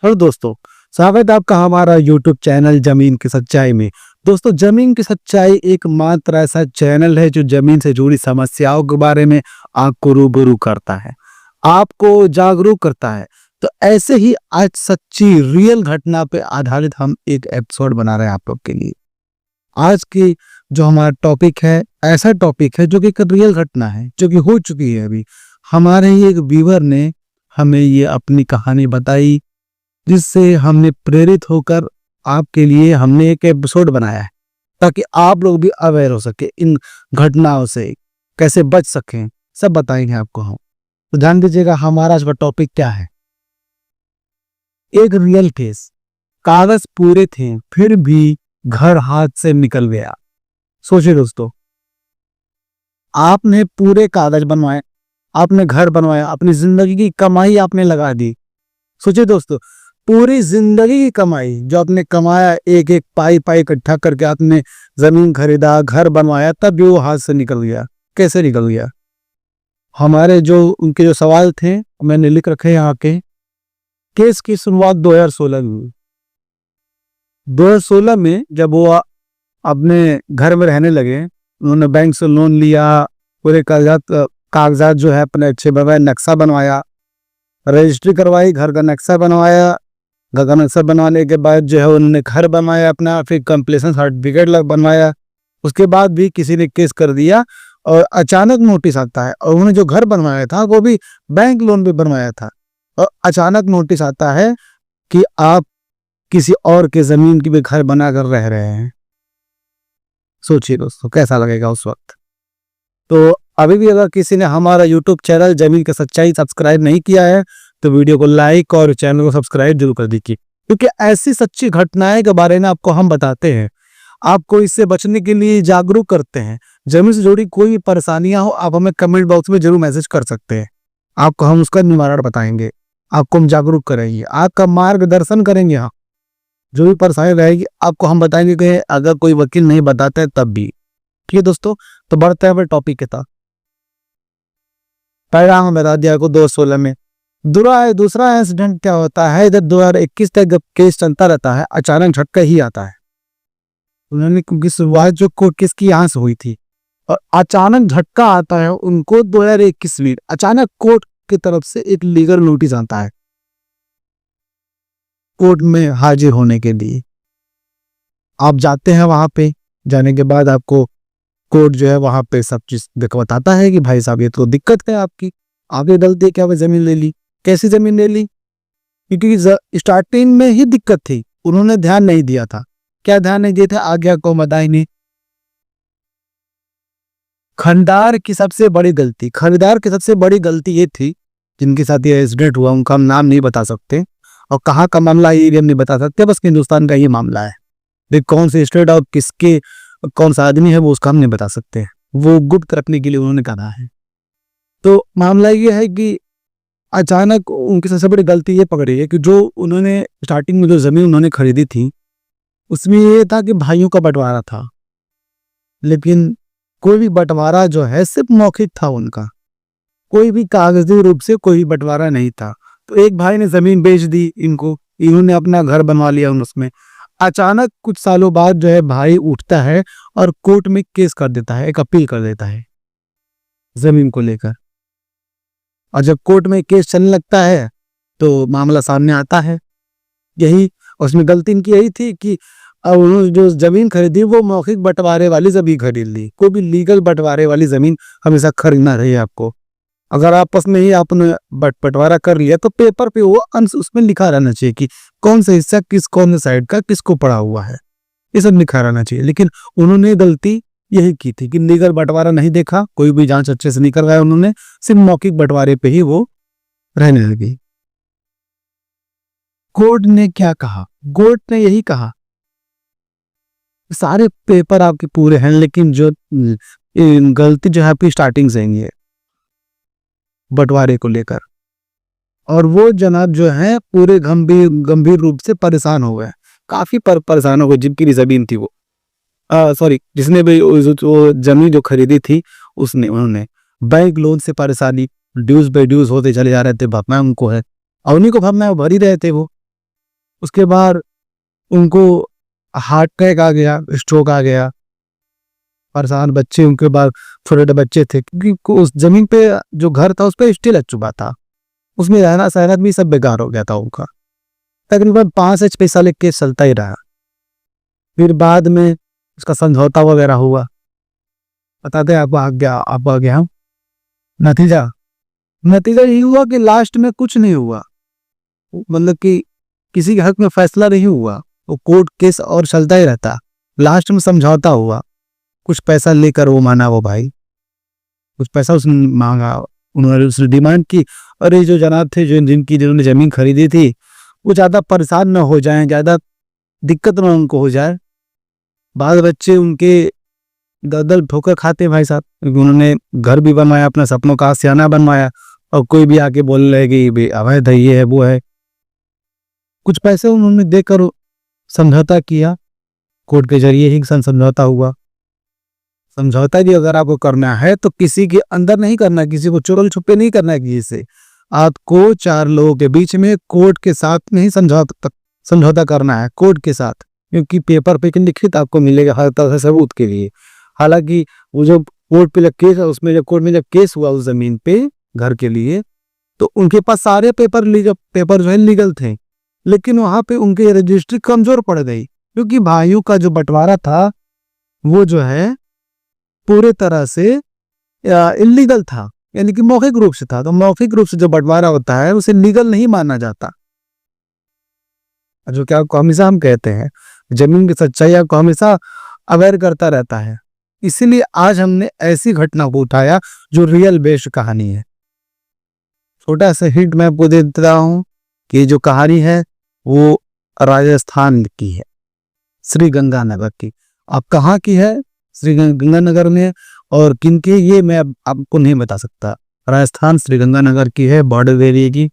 और दोस्तों, स्वागत है आपका हमारा यूट्यूब चैनल जमीन की सच्चाई में। दोस्तों, जमीन की सच्चाई एकमात्र ऐसा चैनल है जो जमीन से जुड़ी समस्याओं के बारे में आपको रूबरू करता है, आपको जागरूक करता है। तो ऐसे ही आज सच्ची रियल घटना पे आधारित हम एक एपिसोड बना रहे हैं आप लोग के लिए। आज की जो हमारा टॉपिक है, ऐसा टॉपिक है जो कि एक रियल घटना है, जो कि हो चुकी है। अभी हमारे ही एक व्यूअर ने हमें ये अपनी कहानी बताई, जिससे हमने प्रेरित होकर आपके लिए हमने एक एपिसोड बनाया है, ताकि आप लोग भी अवेयर हो सके इन घटनाओं से, कैसे बच सकें, सब बताएंगे आपको हम। तो ध्यान दीजिएगा, हमारा आज का टॉपिक क्या है। एक रियल केस। कागज पूरे थे फिर भी घर हाथ से निकल गया। सोचिए दोस्तों, आपने पूरे कागज बनवाए, आपने घर बनवाया, अपनी जिंदगी की कमाई आपने लगा दी। सोचिए दोस्तों, पूरी जिंदगी की कमाई जो आपने कमाया, एक एक पाई पाई इकट्ठा करके आपने जमीन खरीदा, घर बनवाया, तब भी वो हाथ से निकल गया। कैसे निकल गया? हमारे जो उनके जो सवाल थे मैंने लिख रखे यहाँ के। केस की शुरुआत 2016 में हुई। 2016 में जब वो अपने घर में रहने लगे, उन्होंने बैंक से लोन लिया, पूरे कागजात जो है अपने अच्छे बनवाए, नक्शा बनवाया, रजिस्ट्री करवाई, घर का नक्शा बनवाया। घर का नक्शा बनवाने के बाद जो है उन्होंने घर बनवाया अपना, फिर कंप्लीशन सर्टिफिकेट बनवाया। उसके बाद भी किसी ने केस कर दिया और अचानक नोटिस आता है। और उन्होंने जो घर बनवाया था वो भी बैंक लोन पे बनवाया था, और अचानक नोटिस आता है कि आप किसी और के जमीन की भी घर बनाकर रह रहे हैं। सोचिए दोस्तों, कैसा लगेगा उस वक्त। तो अभी भी अगर किसी ने हमारा यूट्यूब चैनल जमीन की सच्चाई सब्सक्राइब नहीं किया है तो वीडियो को लाइक और चैनल को सब्सक्राइब जरूर कर दीजिए, क्योंकि ऐसी सच्ची घटनाएं के बारे में आपको हम बताते हैं, आपको इससे बचने के लिए जागरूक करते हैं। जमीन से जुड़ी कोई भी परेशानियां हो, आप हमें कमेंट बॉक्स में जरूर मैसेज कर सकते हैं, आपको हम उसका निवारण बताएंगे, आपको हम जागरूक करेंगे, आपका मार्गदर्शन करेंगे। हाँ, जो भी परेशानी रहेगी आपको हम बताएंगे कि अगर कोई वकील नहीं बताता है तब भी। ठीक है दोस्तों, तो बढ़ते हैं टॉपिक के साथ। पहला हम बता दिया को 2016 में। दूसरा इंसिडेंट क्या होता है, इधर 2021 तक जब केस चलता रहता है, अचानक झटका ही आता है। उन्होंने क्योंकि शुरुआत जो कोर्ट केस की यहाँ से हुई थी, और अचानक झटका आता है उनको 2021 में अचानक कोर्ट की तरफ से एक लीगल नोटिस आता है कोर्ट में हाजिर होने के लिए। आप जाते हैं, वहां पे जाने के बाद आपको कोर्ट जो है वहां पे सब चीज बताता है कि भाई साहब ये तो दिक्कत है आपकी गलती है, क्या जमीन ले ली, कैसी जमीन ले ली, क्योंकि स्टार्टिंग में ही दिक्कत थी, उन्होंने ध्यान नहीं दिया था। क्या ध्यान नहीं दिया था, आगे आपको बताएंगे। खरीदार की सबसे बड़ी गलती ये थी, जिनके साथ ये एक्सीडेंट हुआ उनका हम नाम नहीं बता सकते, और कहाँ का मामला ये भी हम नहीं बता सकते, बस हिंदुस्तान का ये मामला है। कौन से स्टेट और किसके कौन सा आदमी है वो उसका हम नहीं बता सकते, वो गुप्त रखने के लिए उन्होंने कहा है। तो मामला ये है कि अचानक उनकी सबसे बड़ी गलती ये पकड़ी है कि जो उन्होंने स्टार्टिंग में जो जमीन उन्होंने खरीदी थी उसमें ये था कि भाइयों का बंटवारा था, लेकिन कोई भी बंटवारा जो है सिर्फ मौखिक था, उनका कोई भी कागजी रूप से कोई भी बंटवारा नहीं था। तो एक भाई ने जमीन बेच दी इनको, इन्होंने अपना घर बनवा लिया उसमें। अचानक कुछ सालों बाद जो है भाई उठता है और कोर्ट में केस कर देता है, एक अपील कर देता है जमीन को लेकर। और जब कोर्ट में केस चलने लगता है तो मामला सामने आता है। यही उसमें गलती इनकी यही थी कि उन्होंने जो जमीन खरीदी वो मौखिक बंटवारे वाली जमीन खरीद ली। कोई भी लीगल बंटवारे वाली जमीन हमेशा खरीदना रही आपको। अगर आपस में ही आपने बंटवारा कर लिया तो पेपर पे वो अंश उसमें लिखा रहना चाहिए कि कौन सा हिस्सा कौन से साइड का किसको पड़ा हुआ है, ये सब लिखा रहना चाहिए। लेकिन उन्होंने गलती यही की थी कि लीगल बंटवारा नहीं देखा, कोई भी जांच अच्छे से नहीं करवाया उन्होंने, सिर्फ मौखिक बंटवारे पे ही वो रहने लगी। कोर्ट ने क्या कहा? कोर्ट ने यही कहा, सारे पेपर आपके पूरे हैं, लेकिन जो गलती जो है आपकी स्टार्टिंग से ही है बंटवारे को लेकर। और वो जनाब जो है पूरे गंभीर रूप से परेशान हो गए, काफी परेशान हो गए। जिनकी जमीन थी वो जिसने भी वो जमीन जो खरीदी थी उन्होंने बैंक लोन से परेशानी, ड्यूज बाय ड्यूज होते चले जा रहे थे, भरना उनको है और उन्हीं को भरना भर ही रहे थे वो। उसके बाद उनको हार्ट अटैक आ गया, स्ट्रोक आ गया। परेशान बच्चे, उनके बाद छोटे बच्चे थे, क्योंकि उस जमीन पे जो घर था उस पर स्टे लग चुका था, उसमें रहना सहना भी सब बेकार हो गया था उनका। तकरीबन 5 से 6 साल एक केस चलता ही रहा। फिर बाद में उसका समझौता वगैरह हुआ। बताते हैं आपको आ गया नतीजा। नतीजा ये हुआ कि लास्ट में कुछ नहीं हुआ, मतलब कि किसी के हक में फैसला नहीं हुआ, वो कोर्ट केस और चलता ही रहता। लास्ट में समझौता हुआ, कुछ पैसा लेकर वो माना, वो भाई कुछ पैसा उसने मांगा, उन्होंने उसने डिमांड की। और ये जो जनाब थे जिन्होंने जमीन खरीदी थी, वो ज्यादा परेशान न हो जाएं, ज्यादा दिक्कत ना उनको हो जाए। बाल बच्चे उनके दर दर ठोकर खाते भाई साहब, क्योंकि उन्होंने घर भी बनवाया, अपना सपनों का आशियाना बनवाया, और कोई भी आके बोल रहे कि भाई अवैध है, ये है वो है। कुछ पैसे उन्होंने देकर समझौता किया, कोर्ट के जरिए ही समझौता हुआ। समझौता भी अगर आपको करना है तो किसी के अंदर नहीं करना, किसी को चुगल छुपे नहीं करना है किसी से। आपको 4 लोगों के बीच में कोर्ट के साथ नहीं समझौता करना है, कोर्ट के साथ, क्योंकि पेपर पे लिखित आपको मिलेगा हर तरह से सबूत के लिए। हालांकि वो जो कोर्ट पे केस है, उसमें जब कोर्ट में जब केस हुआ उस जमीन पे घर के लिए, तो उनके पास सारे पेपर जो है लीगल थे, लेकिन वहां पे उनकी रजिस्ट्री कमजोर पड़ गई, क्योंकि भाइयों का जो बंटवारा था वो जो है पूरे तरह से इलीगल था, यानी कि मौखिक रूप से था। तो मौखिक रूप से जो बंटवारा होता है उसे लीगल नहीं माना जाता, जो क्या हमेशा हम कहते हैं जमीन की सच्चाई को हमेशा अवेयर करता रहता है। इसीलिए आज हमने ऐसी घटना को उठाया जो रियल बेस्ड कहानी है। छोटा सा हिंट मैं आपको दे देता हूं कि जो कहानी है वो राजस्थान की है, श्री गंगानगर की। अब कहाँ की है? श्री गंगानगर में। और किनकी, ये मैं आपको नहीं बता सकता। राजस्थान श्री गंगानगर की है, बॉर्डर एरिया की।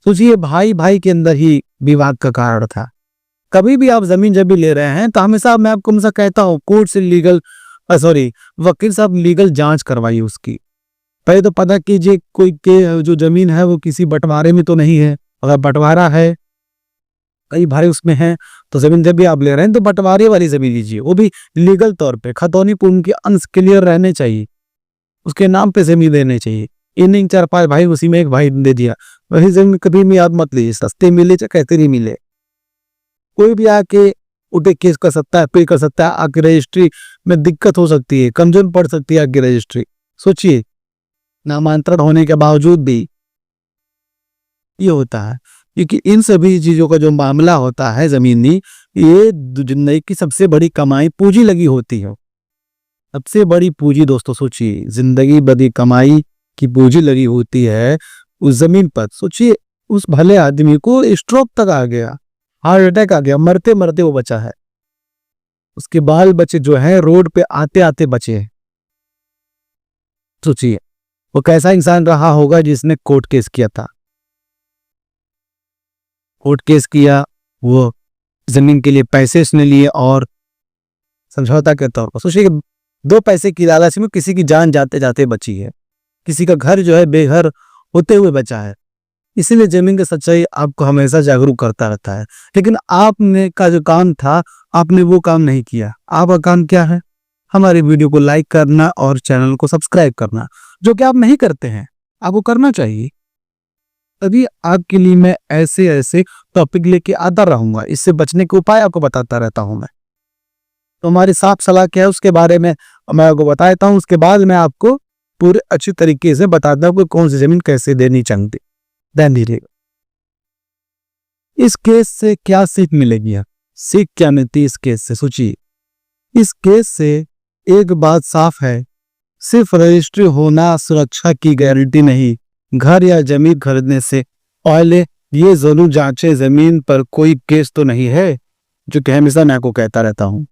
सोचिए, भाई भाई के अंदर ही विवाद का कारण था। कभी भी आप जमीन जब भी ले रहे हैं तो हमेशा मैं आपको हमेशा कहता हूँ कोर्ट से वकील साहब लीगल जांच करवाइए उसकी। पहले तो पता कीजिए कोई के जो जमीन है वो किसी बंटवारे में तो नहीं है। अगर बंटवारा है, कई भाई उसमें हैं, तो जमीन जब भी आप ले रहे हैं तो बंटवारे वाली जमीन लीजिए, वो भी लीगल तौर पे, खतौनी पे उनके अंश क्लियर रहने चाहिए, उसके नाम पे जमीन देने चाहिए। ये नहीं 4-5 भाई उसी में एक भाई दे दिया, वही जमीन कभी भी आप मत लीजिए, सस्ते मिले चाहे कहते नहीं मिले। कोई भी आके उठे केस कर सकता है, अपील कर सकता है, आपकी रजिस्ट्री में दिक्कत हो सकती है, कमजोर पड़ सकती है आपकी रजिस्ट्री। सोचिए, नामांतरण होने के बावजूद भी ये होता है, क्योंकि इन सभी चीजों का जो मामला होता है जमीनी, ये जिंदगी की सबसे बड़ी कमाई पूंजी लगी होती है। सबसे बड़ी पूंजी दोस्तों, सोचिए, जिंदगी बड़ी कमाई की पूंजी लगी होती है उस जमीन पर। सोचिए, उस भले आदमी को स्ट्रोक तक आ गया, हार्ट अटैक आ गया, मरते मरते वो बचा है। उसके बाल बच्चे जो है रोड पे आते आते बचे हैं। सोचिए वो कैसा इंसान रहा होगा जिसने कोर्ट केस किया था। कोर्ट केस किया, वो जमीन के लिए पैसे उसने लिए और समझौता के तौर पर। सोचिए 2 पैसे की लालच में किसी की जान जाते जाते बची है, किसी का घर जो है बेघर होते हुए बचा है। इसीलिए जमीन की सच्चाई आपको हमेशा जागरूक करता रहता है। लेकिन आपने का जो काम था, आपने वो काम नहीं किया। आपका काम क्या है? हमारे वीडियो को लाइक करना और चैनल को सब्सक्राइब करना, जो कि आप नहीं करते हैं, आपको करना चाहिए। तभी आपके लिए मैं ऐसे ऐसे टॉपिक लेके आता रहूंगा, इससे बचने के उपाय आपको बताता रहता हूं मैं। तो हमारी साफ सलाह क्या है उसके बारे में मैं आपको बता देता हूं, उसके बाद मैं आपको पूरे अच्छी तरीके से बताता हूं कि कौन सी जमीन कैसे देनी चाहिए। ध्यान दीजिएगा, इस केस से क्या सीख मिलेगी, सीख क्या मिलती है इस केस से? सोचिए, इस केस से एक बात साफ है, सिर्फ रजिस्ट्री होना सुरक्षा की गारंटी नहीं। घर या जमीन खरीदने से पहले ये जरूर जांचे जमीन पर कोई केस तो नहीं है, जो कि हमेशा मैं आपको कहता रहता हूं।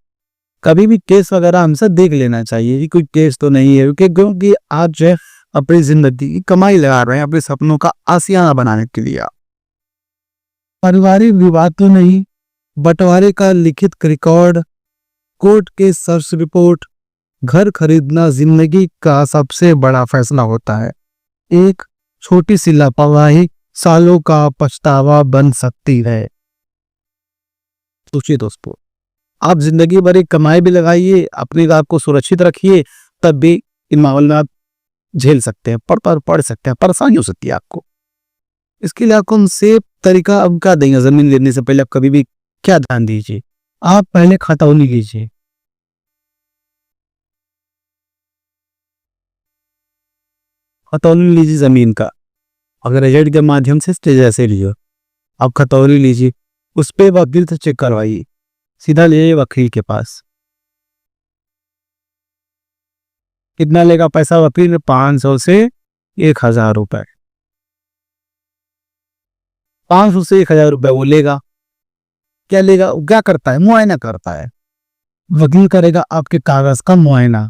कभी भी केस वगैरह हमसे देख लेना चाहिए कि कोई केस तो नहीं है, क्योंकि आप जो है अपनी जिंदगी की कमाई लगा रहे हैं अपने सपनों का आशियाना बनाने के लिए। पारिवारिक विवाद तो नहीं, बंटवारे का लिखित रिकॉर्ड, कोर्ट के सर्च रिपोर्ट। घर खरीदना जिंदगी का सबसे बड़ा फैसला होता है। एक छोटी सी लापरवाही सालों का पछतावा बन सकती है। सोचिए दोस्तों, आप जिंदगी भर एक कमाई भी लगाइए, अपने आप को सुरक्षित रखिए, तब भी इन मामलों में आप झेल सकते हैं, पढ़ सकते हैं, परेशानी हो सकती है आपको। इसके लिए आपको हम सेफ तरीका अब क्या देंगे, जमीन लेने से पहले आप कभी भी क्या ध्यान दीजिए, आप पहले खतौनी लीजिए। खतौनी लीजिए जमीन का, अगर एजेंट के माध्यम से जैसे लियो, आप खतौनी लीजिए, उस पे वकील से चेक करवाइए, सीधा ले जाइए वकील के पास। कितना लेगा पैसा वकील? 500 से 1000 रुपए। 500 से 1000 रुपए वो लेगा। क्या लेगा? वो क्या करता है? मुआयना करता है। वकील करेगा आपके कागज का मुआयना।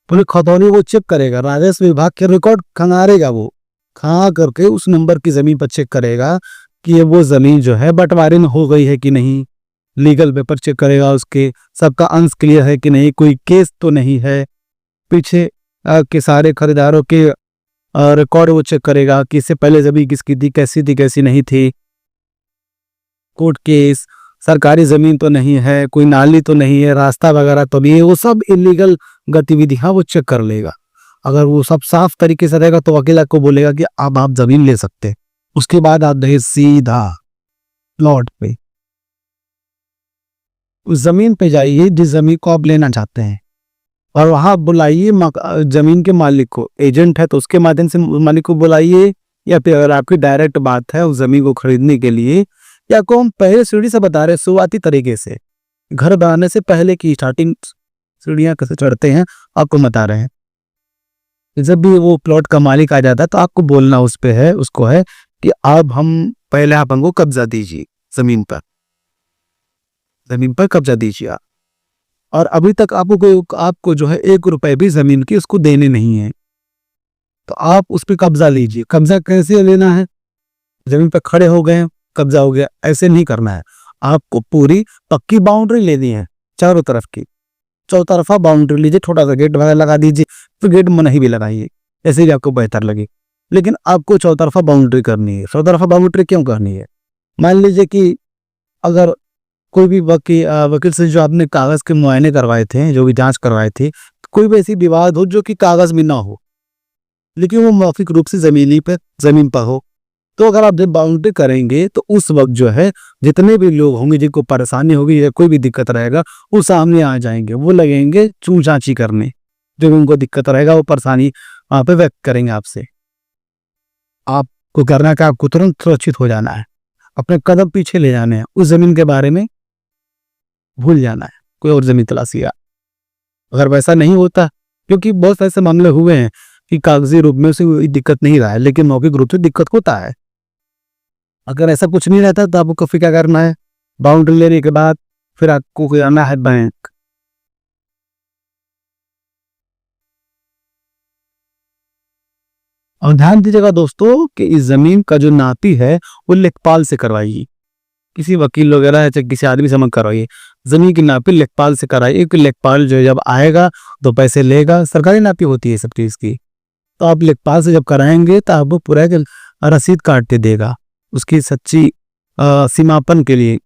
पूरी खतौनी वो चेक करेगा, राजस्व विभाग के रिकॉर्ड खंगारेगा, वो खंगा करके उस नंबर की जमीन पर चेक करेगा कि ये वो जमीन जो है बंटवारे में हो गई है कि नहीं, लीगल पेपर चेक करेगा, उसके सबका अंश क्लियर है कि नहीं, कोई केस तो नहीं है, पीछे के सारे खरीदारों के रिकॉर्ड वो चेक करेगा कि इससे पहले जमीन किसकी थी कैसी नहीं थी, कोर्ट केस, सरकारी जमीन तो नहीं है, कोई नाली तो नहीं है, रास्ता वगैरह तो नहीं है, वो सब इलीगल गतिविधियां वो चेक कर लेगा। अगर वो सब साफ तरीके से रहेगा तो वकील आपको बोलेगा कि अब आप जमीन ले सकते हैं। उसके बाद आप जाइए सीधा प्लॉट पे, उस जमीन पे जाइए जिस जमीन को आप लेना चाहते हैं, और वहां बुलाइए जमीन के मालिक को। एजेंट है तो उसके माध्यम से मालिक को बुलाइए, या फिर अगर आपकी डायरेक्ट बात है उस जमीन को खरीदने के लिए, या को हम पहले सीढ़ी से बता रहे हैं, शुरुआती तरीके से घर बनाने से पहले की स्टार्टिंग सीढ़ियां कैसे चढ़ते हैं आपको बता रहे हैं। जब भी वो प्लॉट का मालिक आ जाता है तो आपको बोलना उसको है कि अब हम पहले आप हमको कब्जा दीजिए, जमीन पर कब्जा दीजिए आप, और अभी तक आपको जो है 1 रुपए भी जमीन की उसको देने नहीं है, तो आप उस पर कब्जा लीजिए। कब्जा कैसे लेना है? जमीन पर खड़े हो गए, कब्जा हो गया, ऐसे नहीं करना है। आपको पूरी पक्की बाउंड्री लेनी है, चारों तरफ की चौतरफा बाउंड्री लीजिए, छोटा सा गेट वगैरह लगा दीजिए, तो गेट नहीं भी लगाइए, ऐसे ही आपको बेहतर लगे, लेकिन आपको चौतरफा बाउंड्री करनी है। चौतरफा बाउंड्री क्यों करनी है? मान लीजिए कि अगर कोई भी वकील से जो आपने कागज के मुआयने करवाए थे, जो भी जांच करवाए थे, कोई भी ऐसी विवाद हो जो कि कागज में ना हो, लेकिन वो मौखिक रूप से जमीन पर हो, तो अगर आप जब बाउंड्री करेंगे तो उस वक्त जो है जितने भी लोग होंगे जिनको परेशानी होगी या कोई भी दिक्कत रहेगा, वो सामने आ जाएंगे, वो लगेंगे चू चाची करने, जो भी उनको दिक्कत रहेगा वो परेशानी वहां पे व्यक्त करेंगे आपसे। आपको करना क्या? आपको तुरंत सुरक्षित हो जाना है, अपने कदम पीछे ले जाने हैं, उस जमीन के बारे में भूल जाना है, कोई और जमीन तलाशी। अगर वैसा नहीं होता, क्योंकि बहुत ऐसे मामले हुए हैं कि कागजी रूप में उसे कोई दिक्कत नहीं रहा है, लेकिन मौखिक रूप से दिक्कत होता है। अगर ऐसा कुछ नहीं रहता तो आपको फिर क्या करना है? बाउंड्री लेने के बाद फिर आपको जाना है बैंक। और ध्यान दीजिएगा दोस्तों कि इस जमीन का जो नापी है वो लेखपाल से करवाइए, किसी वकील वगैरह या किसी आदमी से मत करवाइए। जमीन की नापी लेखपाल से कराइए, क्योंकि लेखपाल जो जब आएगा तो पैसे लेगा, सरकारी नापी होती है सब चीज की, तो आप लेखपाल से जब कराएंगे तो आपको पूरा रसीद काट के देगा, उसकी सच्ची सीमापन के लिए,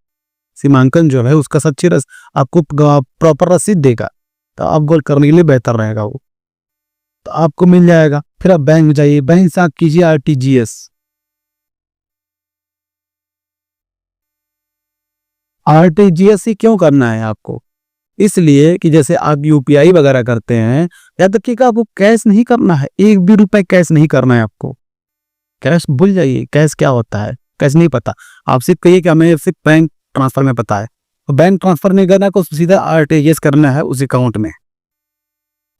सीमांकन जो है उसका सच्ची आपको प्रॉपर रसीद देगा, तो आप गोल करने के लिए बेहतर रहेगा वो, तो आपको मिल जाएगा। फिर आप बैंक में जाइए, बैंक से आप कीजिए आरटीजीएस। आरटीजीएस ही क्यों करना है आपको? इसलिए कि जैसे आप यूपीआई वगैरह करते हैं, याद रखिएगा आपको कैश नहीं करना है, 1 भी रुपए कैश नहीं करना है आपको। कैश भूल जाइए, कैश क्या होता है, कैश नहीं पता, आप सिर्फ कहिए कि हमें सिर्फ बैंक ट्रांसफर में पता है, तो बैंक ट्रांसफर नहीं करना है तो सीधा आरटीजीएस करना है उस अकाउंट में,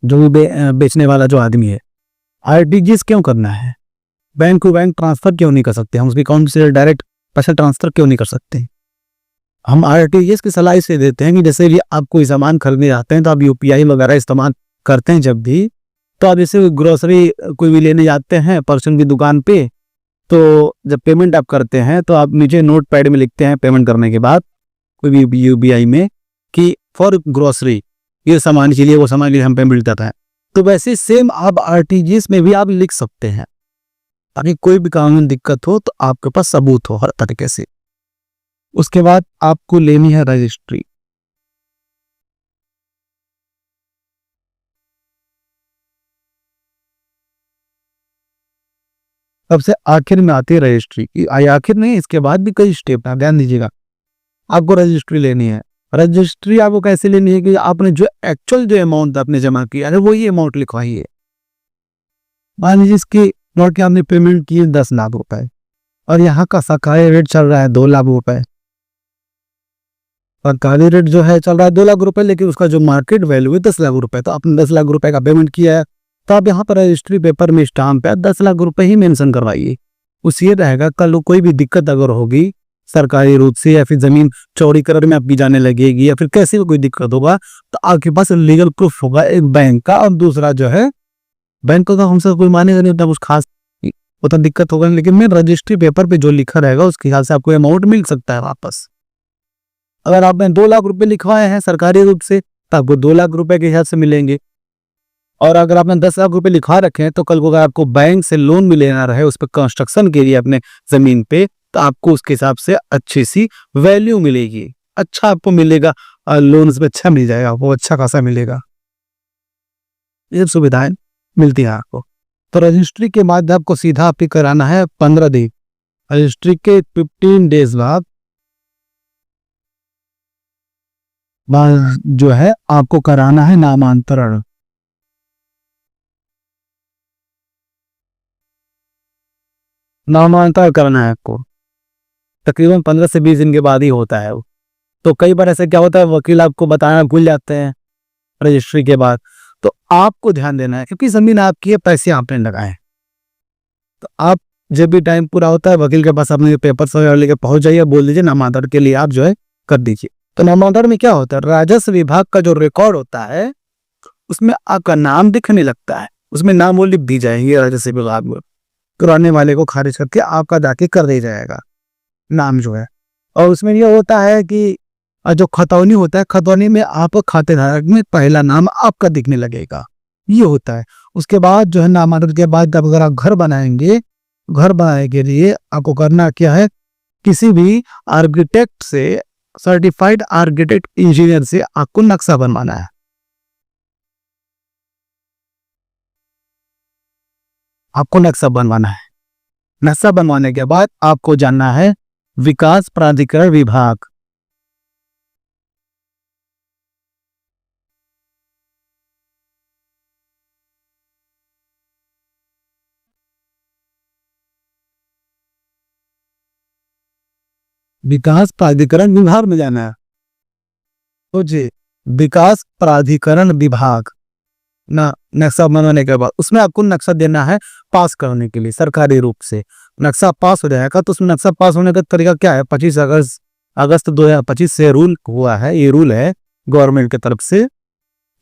जो भी बेचने वाला जो आदमी है। आरटीजीएस क्यों करना है? बैंक को बैंक ट्रांसफर क्यों नहीं कर सकते हम? उसके अकाउंट से डायरेक्ट पैसा ट्रांसफर क्यों नहीं कर सकते? हम आरटीजीएस की सलाह इसलिए देते हैं कि जैसे भी आप कोई सामान खरीदने जाते हैं तो आप यूपीआई वगैरह इस्तेमाल करते हैं जब भी, तो आप जैसे ग्रोसरी कोई भी लेने जाते हैं पर्सन की दुकान पे, तो जब पेमेंट आप करते हैं तो आप नीचे नोट पैड में लिखते हैं पेमेंट करने के बाद कोई भी यूपीआई में कि फॉर ग्रोसरी, ये सामान के लिए वो सामान के लिए हम पेमेंट देता है, तो वैसे सेम आप आरटीजीएस में भी आप लिख सकते हैं अभी कोई भी काम में दिक्कत हो तो आपके पास सबूत हो हर तरीके से। उसके बाद आपको लेनी है रजिस्ट्री। सबसे आखिर में आती है रजिस्ट्री। आखिर नहीं, इसके बाद भी कई स्टेप है, ध्यान दीजिएगा। आपको रजिस्ट्री लेनी है। रजिस्ट्री आपको कैसे लेनी है कि आपने जो एक्चुअल जो अमाउंट आपने जमा किया है वही अमाउंट लिखवाइए। मान लीजिए इसकी नोट की आपने पेमेंट की 10 लाख रुपए और यहाँ का सरकारी रेट चल रहा है 2 लाख रुपए। सरकारी रेट जो है चल रहा है 2 लाख रुपए, लेकिन उसका जो मार्केट वैल्यू है 10 लाख रुपए। तो आपने 10 लाख रुपए का पेमेंट किया है, तो आप यहाँ पर रजिस्ट्री पेपर में स्टाम्प पे 10 लाख रुपए ही मेंशन करवाइए। उससे ये रहेगा कल कोई भी दिक्कत अगर होगी सरकारी रूप से, या फिर जमीन चौड़ीकरण में आपकी जाने लगेगी, या फिर कैसी भी कोई दिक्कत होगा, तो आपके पास लीगल प्रूफ होगा एक बैंक का, और दूसरा जो है बैंक का हमसे कोई मानेगा नहीं, उतना कुछ खास उतना दिक्कत होगा नहीं, लेकिन मैं रजिस्ट्री पेपर पे जो लिखा रहेगा उसके हिसाब से आपको अमाउंट मिल सकता है वापस। अगर आपने 2 लाख रुपए लिखवाए हैं सरकारी रूप से तो आपको 2 लाख रुपए के हिसाब से मिलेंगे। और अगर आपने 10 लाख रुपए लिखवा रखे हैं तो कल को अगर आपको बैंक से लोन भी लेना रहे उस पर कंस्ट्रक्शन के लिए अपने जमीन पे, तो आपको उसके हिसाब से अच्छी सी वैल्यू मिलेगी, अच्छा आपको मिलेगा, लोन पे अच्छा मिल जाएगा, वो अच्छा खासा मिलेगा। ये सुविधाएं मिलती है आपको। तो रजिस्ट्री के बाद आपको सीधा आपको कराना है 15 दिन। रजिस्ट्री के 15 डेज बाद जो है आपको कराना है नामांतरण। नामांतरण करना है आपको, तकरीबन 15 से 20 दिन के बाद ही होता है वो। तो कई बार ऐसे क्या होता है, वकील आपको बताना भूल जाते हैं रजिस्ट्री के बाद। तो आपको ध्यान देना है क्योंकि जमीन आपकी है, पैसे आपने लगाए हैं। तो आप जब भी टाइम पूरा होता है वकील के पास अपने पेपर वगैरह लेके पहुंच जाइए, बोल दीजिए नामांतरण के लिए आप जो है कर दीजिए। तो नामांतरण में क्या होता है, राजस्व विभाग का जो रिकॉर्ड होता है उसमें आपका नाम दिखने लगता है, उसमें नाम वो लिख दी जाएगी राजस्व विभाग में, कराने वाले को खारिज करके आपका जाके कर दिया जाएगा नाम जो है। और उसमें ये होता है कि जो खतौनी होता है, खतौनी में आप खातेधारक में पहला नाम आपका दिखने लगेगा, ये होता है। उसके बाद जो है नामांतरण के बाद अगर आप घर बनाएंगे, घर बनाने के लिए आपको करना क्या है, किसी भी आर्किटेक्ट से, सर्टिफाइड आर्किटेक्ट इंजीनियर से आपको नक्शा बनवाना है। आपको नक्शा बनवाना है। नक्शा बनवाने के बाद आपको जानना है विकास प्राधिकरण विभाग। विकास प्राधिकरण विभाग में जाना है। तो जी विकास प्राधिकरण विभाग ना, नक्शा बनवाने के बाद उसमें आपको नक्शा देना है पास करने के लिए सरकारी रूप से। नक्शा पास हो जाएगा तो उसमें नक्शा पास होने का तरीका क्या है, 25 अगस्त 2025 से रूल हुआ है, ये रूल है गवर्नमेंट की तरफ से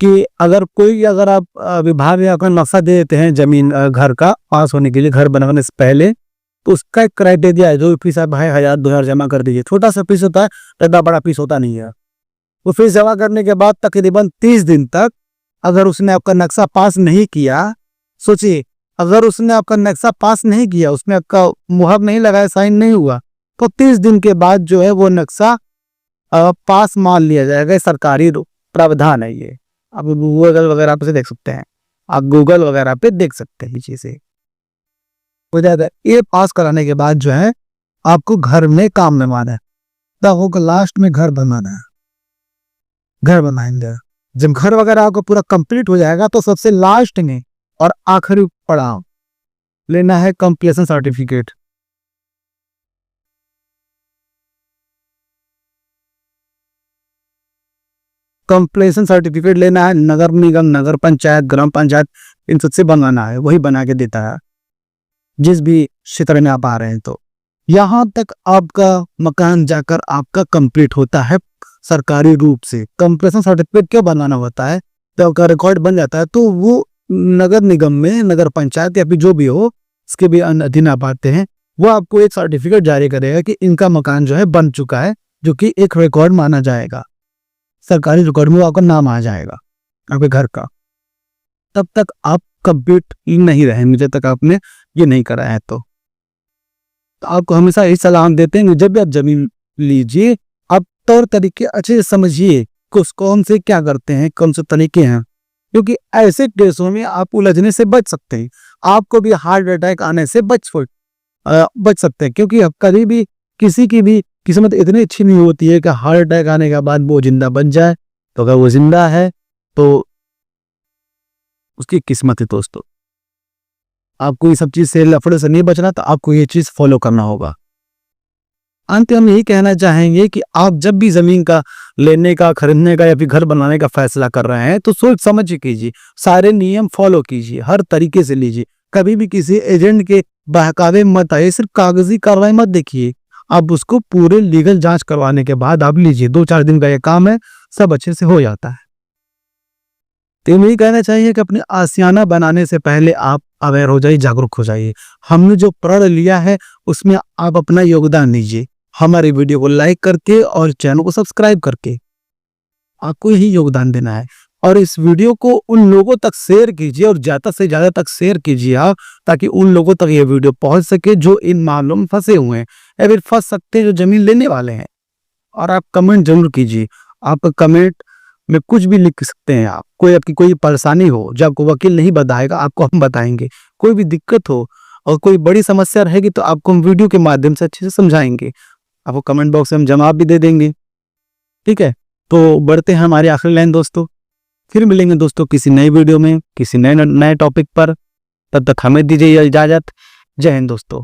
कि अगर आप विभाग या अपना नक्शा दे देते हैं जमीन घर का पास होने के लिए, घर बनवाने से पहले, तो उसका एक क्राइटेरिया है, जो फीस आप भाई 1000-2000 जमा कर दीजिए। छोटा सा फीस होता है, इतना बड़ा फीस होता नहीं है। वो फीस जमा करने के बाद तकरीबन 30 दिन तक अगर उसने आपका नक्शा पास नहीं किया, सोचिए अगर उसने आपका नक्शा पास नहीं किया, उसमें आपका मुहर नहीं लगाया, साइन नहीं हुआ, तो 30 दिन के बाद जो है वो नक्शा पास मान लिया जाएगा। सरकारी प्रावधान है ये, आप गूगल वगैरह पे देख सकते हैं, आप गूगल वगैरह पे देख सकते हैं ये चीजें हो जाता है। ये पास कराने के बाद जो है आपको घर में काम में माना है, तब लास्ट में घर बनाना है, घर बनाएंगे। जब घर वगैरह आपको पूरा कंप्लीट हो जाएगा तो सबसे लास्ट में और आखिरी पड़ाव लेना है कंप्लीशन सर्टिफिकेट। कंप्लीशन सर्टिफिकेट लेना है, नगर निगम, नगर पंचायत, ग्राम पंचायत, इन सबसे बनवाना है, वही बना के देता है जिस भी क्षेत्र में आप आ रहे हैं। तो यहाँ तक आपका मकान जाकर आपका कंप्लीट होता है सरकारी रूप से। कंप्लीशन सर्टिफिकेट क्यों बनवाना होता है, तो आपका रिकॉर्ड बन जाता है, तो वो नगर निगम में, नगर पंचायत या फिर जो भी हो इसके भी अधीन आप आते हैं, वो आपको एक सर्टिफिकेट जारी करेगा कि इनका मकान जो है बन चुका है, जो कि एक रिकॉर्ड माना जाएगा, सरकारी रिकॉर्ड में आपका नाम आ जाएगा आपके घर का। तब तक आप कंप्लीट नहीं रहेंगे जब तक आपने ये नहीं करा है तो आपको हमेशा यही सलाह हम देते हैं कि जब भी आप जमीन लीजिए, आप तौर तरीके अच्छे से समझिए कि कौन से क्या करते हैं, कौन से तरीके हैं, क्योंकि ऐसे केसों में आप उलझने से बच सकते हैं। आपको भी हार्ट अटैक आने से बच सकते हैं, क्योंकि कभी भी किसी की भी किस्मत इतनी अच्छी नहीं होती है कि हार्ट अटैक आने के बाद वो जिंदा बच जाए। तो अगर वो जिंदा है तो उसकी किस्मत है दोस्तों। आपको ये सब चीज से लफड़े से नहीं बचना, तो आपको ये चीज फॉलो करना होगा। अंत में हम यही कहना चाहेंगे कि आप जब भी जमीन का लेने का, खरीदने का या फिर घर बनाने का फैसला कर रहे हैं तो सोच समझ के कीजिए, सारे नियम फॉलो कीजिए, हर तरीके से लीजिए। कभी भी किसी एजेंट के बहकावे मत आइए, सिर्फ कागजी कार्रवाई मत देखिए, आप उसको पूरे लीगल जांच करवाने के बाद आप लीजिए। 2-4 दिन का ये काम है, सब अच्छे से हो जाता है। तो यही कहना चाहिए कि अपने आशियाना बनाने से पहले आप अवेयर हो जाइए, जागरूक हो जाइए। हमने जो प्रण लिया है उसमें आप अपना योगदान दीजिए, हमारे वीडियो को लाइक करके और चैनल को सब्सक्राइब करके आपको यही योगदान देना है। और इस वीडियो को उन लोगों तक शेयर कीजिए, और ज्यादा से ज्यादा तक शेयर कीजिए आप, ताकि उन लोगों तक ये वीडियो पहुंच सके जो इन मामलों में फंसे हुए हैं या फिर फंस सकते हैं, जो जमीन लेने वाले हैं। और आप कमेंट जरूर कीजिए, आप कमेंट में कुछ भी लिख सकते हैं। आप आपकी कोई परेशानी हो, जब आपको वकील नहीं बताएगा, आपको हम बताएंगे। कोई भी दिक्कत हो और कोई बड़ी समस्या रहेगी तो आपको हम वीडियो के माध्यम से अच्छे से समझाएंगे। आपको कमेंट बॉक्स में हम जवाब भी दे देंगे। ठीक है, तो बढ़ते हैं हमारे आखिरी लाइन दोस्तों। फिर मिलेंगे दोस्तों किसी नई वीडियो में, किसी नए टॉपिक पर। तब तक हमें दीजिए इजाजत। जय हिंद दोस्तों।